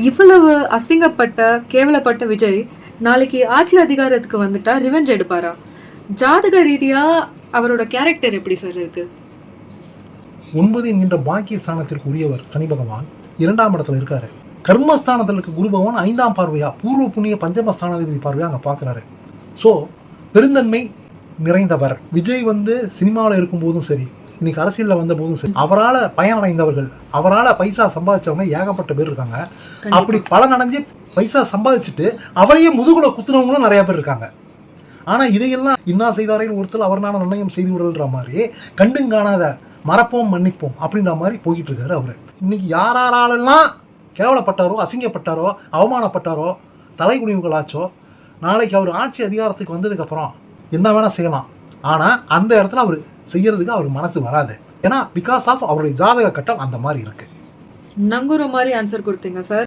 இவ்வளவு அசிங்கப்பட்ட கேவலப்பட்ட விஜய் நாளைக்கு ஆட்சி அதிகாரத்துக்கு வந்துட்டா ரிவெஞ்ச் எடுப்பாரா? ஜாதக ரீதியா அவரோட கேரக்டர் எப்படி சார் இருக்கு? 9 என்கின்ற பாக்கிய ஸ்தானத்திற்கு உரியவர் சனி பகவான் 2ஆம் இடத்துல இருக்காரு. கர்மஸ்தானத்தில் இருக்க குரு பகவான் 5ஆம் பார்வையா பூர்வ புண்ணிய பஞ்சமஸ்தானாதிபதி பார்வையா அங்கே பார்க்குறாரு. ஸோ பெருந்தன்மை நிறைந்தவர் விஜய் சினிமாவில் இருக்கும்போதும் சரி, இன்னைக்கு அரசியலில் வந்த போதும் சரி, அவரால் பயனடைந்தவர்கள், அவரால் பைசா சம்பாதிச்சவங்க ஏகப்பட்ட பேர் இருக்காங்க. அப்படி பலனடைஞ்சு பைசா சம்பாதிச்சுட்டு அவரையே முதுகுல குத்துனவங்களும் நிறைய பேர் இருக்காங்க. ஆனால் இதையெல்லாம் இன்னா செய்தாரையில் ஒருத்தர் அவர்னால நிர்ணயம் செய்து விடல்ற மாதிரி கண்டுங்காணாத மறப்போம் மன்னிப்போம் அப்படின்ற மாதிரி போய்கிட்டு இருக்காரு அவர். இன்னைக்கு யாரெல்லாம் கேவலப்பட்டாரோ, அசிங்கப்பட்டாரோ, அவமானப்பட்டாரோ, தலைகுனிவுகளாச்சோ, நாளைக்கு அவர் ஆட்சி அதிகாரத்துக்கு வந்ததுக்கப்புறம் என்ன வேணால் செய்யலாம். ஆனால் அந்த இடத்துல அவர் செய்யறதுக்கு அவர் மனசு வராது. ஏன்னா பிகாஸ் ஆஃப் அவருடைய ஜாதக கட்டம் அந்த மாதிரி இருக்கு. நங்குற மாதிரி ஆன்சர் கொடுத்தீங்க சார்.